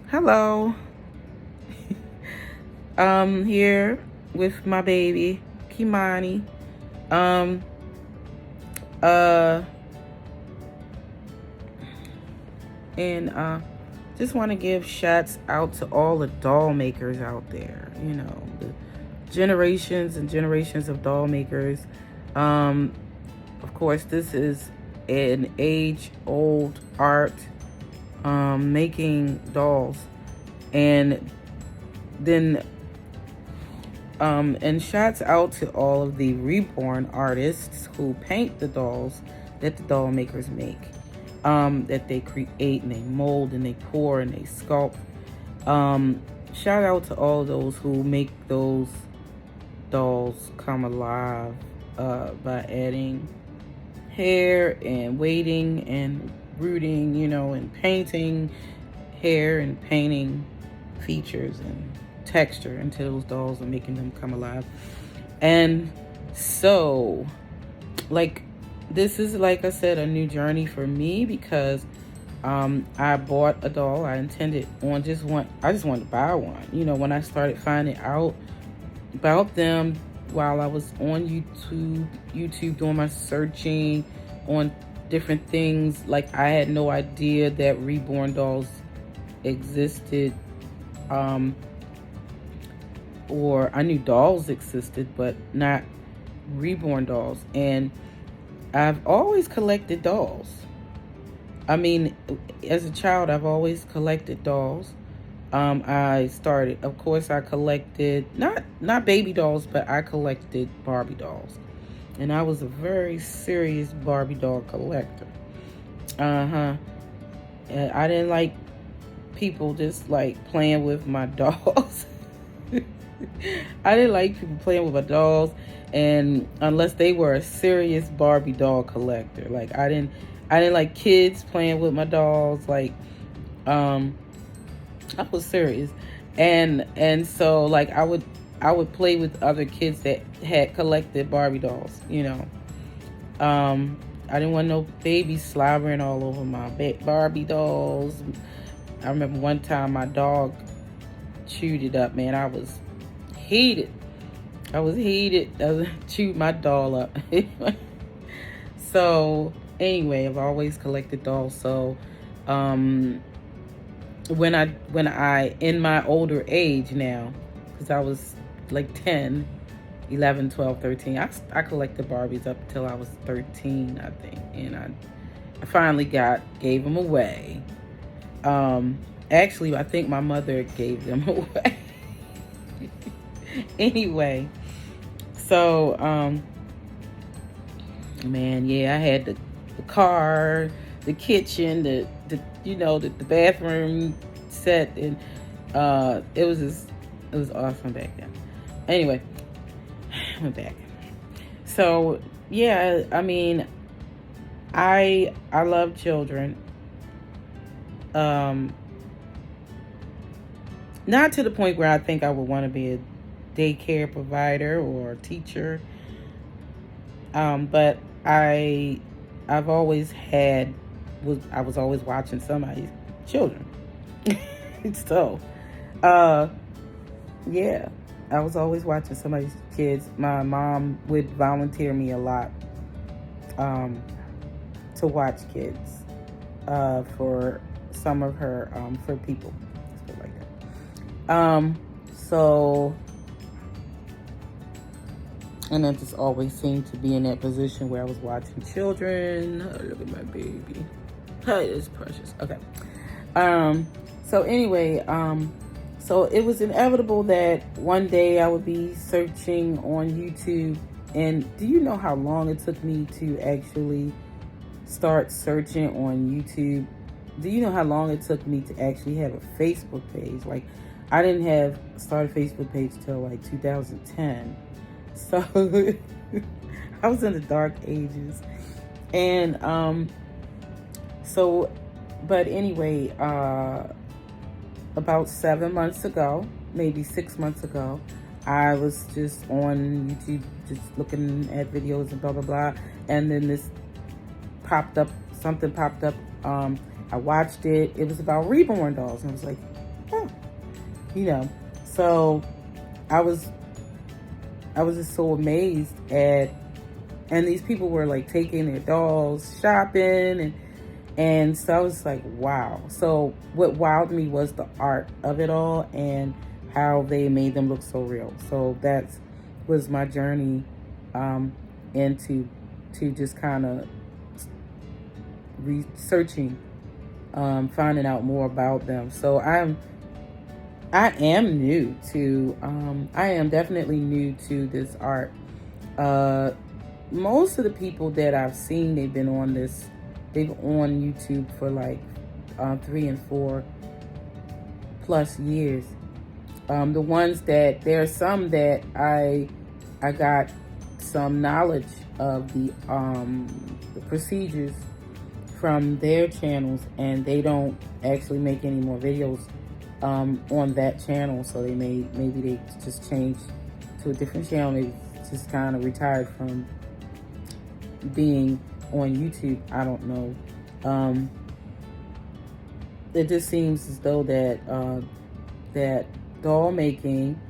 Hello. Here with my baby, Kimani. Um, uh, and just want to give shouts out to all the doll makers out there. The generations and generations of doll makers. Um, of course, this is an age-old art, making dolls, and then and shouts out to all of the reborn artists who paint the dolls that the doll makers make, that they create and they mold and they pour and they sculpt. Shout out to all those who make those dolls come alive, by adding hair and weighting and rooting, and painting hair and painting features and texture into those dolls and making them come alive. And so, like, this is, like I said, a new journey for me because I bought a doll. I intended on I just wanted to buy one. When I started finding out about them while I was on YouTube doing my searching on different things, like, I had no idea that reborn dolls existed. Or I knew dolls existed, but not reborn dolls. And I've always collected dolls. I mean, as a child, I've always collected dolls. I started, of course, I collected not baby dolls, but I collected Barbie dolls, and I was a very serious Barbie doll collector. And I didn't like people just like playing with my dolls. I didn't like people playing with my dolls, and unless they were a serious Barbie doll collector. Like, I didn't like kids playing with my dolls. Like, I was serious, and so, like, I would play with other kids that had collected Barbie dolls. I didn't want no babies slobbering all over my Barbie dolls. I remember one time my dog chewed it up, man. I was heated. I chewed my doll up. So anyway, I've always collected dolls. So when I in my older age now, because I was like 10, 11, 12, 13, I collected Barbies up until I was 13, I think, and I finally gave them away. Actually, I think my mother gave them away. Anyway, so man, yeah, I had the car, the kitchen, the bathroom set, and it was awesome back then. Anyway, I went back. So yeah, I mean, I love children. Not to the point where I think I would want to be a daycare provider or a teacher. But I've always I was always watching somebody's children. So, yeah, I was always watching somebody's kids. My mom would volunteer me a lot, to watch kids, for some of her, for people, stuff like that. So, and I just always seemed to be in that position where I was watching children. Oh, look at my baby. Hey, it's precious. Okay. So anyway, so it was inevitable that one day I would be searching on YouTube. And do you know how long it took me to actually start searching on YouTube? Do you know how long it took me to actually have a Facebook page? Like, I didn't start a Facebook page till like 2010. So I was in the dark ages. And but anyway, about 7 months ago, maybe 6 months ago, I was just on YouTube, just looking at videos and blah, blah, blah. And then something popped up. I watched it. It was about reborn dolls. And I was like, oh, you know. So I was just so amazed at, and these people were like taking their dolls shopping, and so I was like, wow. So what wowed me was the art of it all and how they made them look so real. So that was my journey into to just kind of researching, finding out more about them. So I am new to I am definitely new to this art. Most of the people that I've seen, they've on YouTube for like 3 and 4 plus years. The ones that there are some that I got some knowledge of the procedures from their channels, and they don't actually make any more videos on that channel. So maybe they just changed to a different channel. They just kind of retired from being on YouTube. I don't know. It just seems as though that that doll making,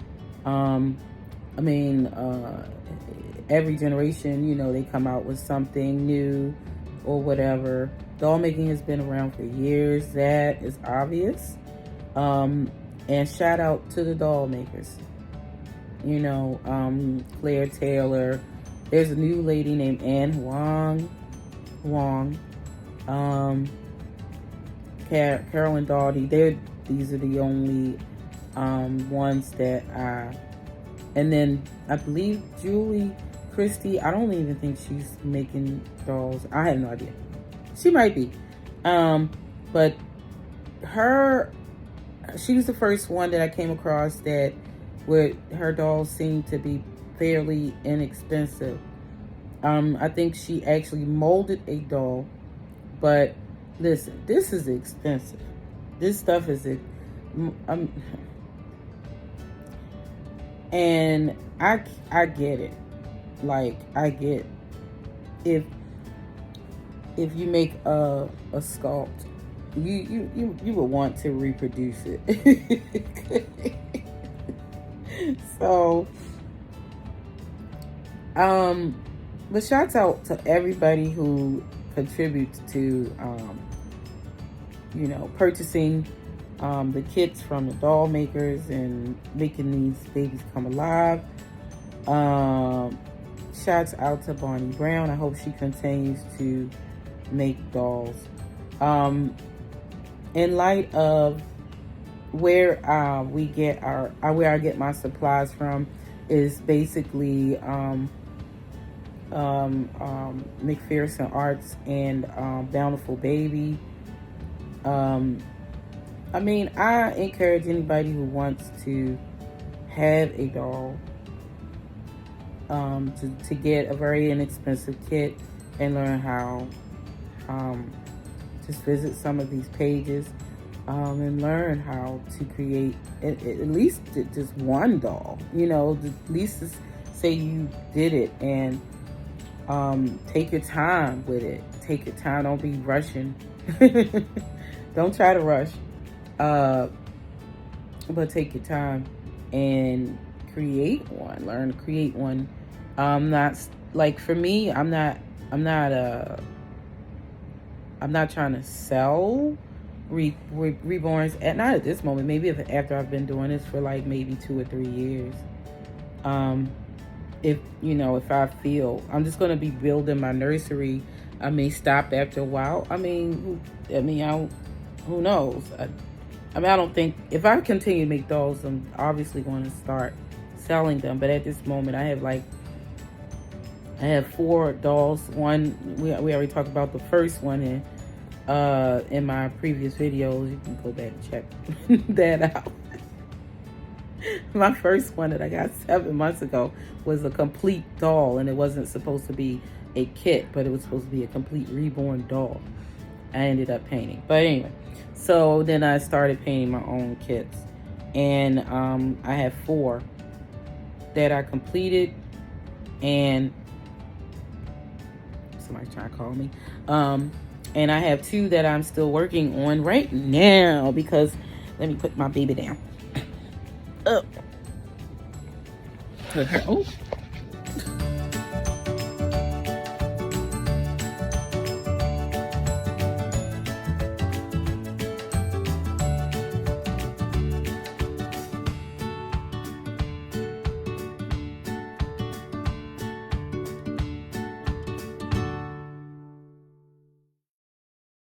every generation, you know, they come out with something new or whatever. Doll making has been around for years. That is obvious. And shout out to the doll makers. You know, Claire Taylor. There's a new lady named Anne Huang. Carolyn Doughty. These are the only ones that and then I believe Julie Christie. I don't even think she's making dolls. I have no idea. She might be. But she was the first one that I came across that where her dolls seem to be fairly inexpensive. I think she actually molded a doll, but listen, this is expensive. This stuff is and I get it. Like, I get if you make a sculpt, you would want to reproduce it. So but shouts out to everybody who contributes to you know, purchasing the kits from the doll makers and making these babies come alive. Shouts out to Bonnie Brown. I hope she continues to make dolls. In light of where we get where I get my supplies from is basically McPherson Arts and Bountiful Baby. I mean, I encourage anybody who wants to have a doll to get a very inexpensive kit and learn how. Just visit some of these pages and learn how to create at least just one doll. You know, at least say you did it, and take your time with it. Take your time. Don't be rushing. Don't try to rush. But take your time and create one. Learn to create one. Not like, for me, I'm not trying to sell reborns not at this moment. Maybe after I've been doing this for like maybe 2 or 3 years. If you know, if I feel I'm just gonna be building my nursery, I may stop after a while. Who knows? I don't think, if I continue to make dolls, I'm obviously going to start selling them. But at this moment, I have 4 dolls. One, we already talked about the first one in my previous videos. You can go back and check that out. My first one that I got 7 months ago was a complete doll, and it wasn't supposed to be a kit, but it was supposed to be a complete reborn doll. I ended up painting. But anyway, so then I started painting my own kits, and I have 4 that I completed, and somebody's trying to call me. And I have 2 that I'm still working on right now, because Let me put my baby down. Up. Put her. Oh,